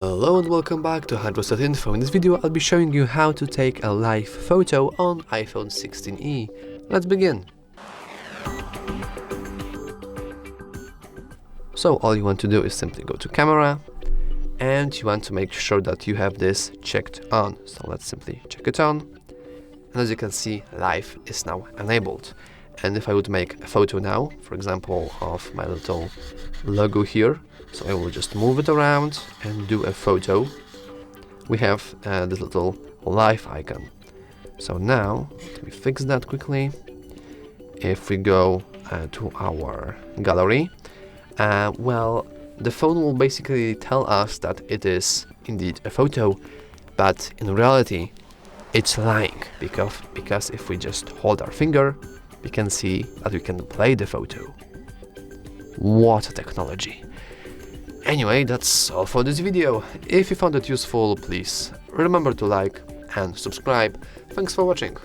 Hello and welcome back to HardReset.Info. In this video I'll be showing you how to take a live photo on iPhone 16e. Let's begin. So all you want to do is simply go to camera and you want to make sure that you have this checked on. So let's simply check it on. And as you can see, live is now enabled. And if I would make a photo now, for example, of my little logo here, so I will just move it around and do a photo. We have this little live icon. So now, let me fix that quickly. If we go to our gallery, well, the phone will basically tell us that it is indeed a photo, but in reality, it's lying, because if we just hold our finger, we can see that we can play the photo. What a technology! Anyway, that's all for this video. If you found it useful, please remember to like and subscribe. Thanks for watching.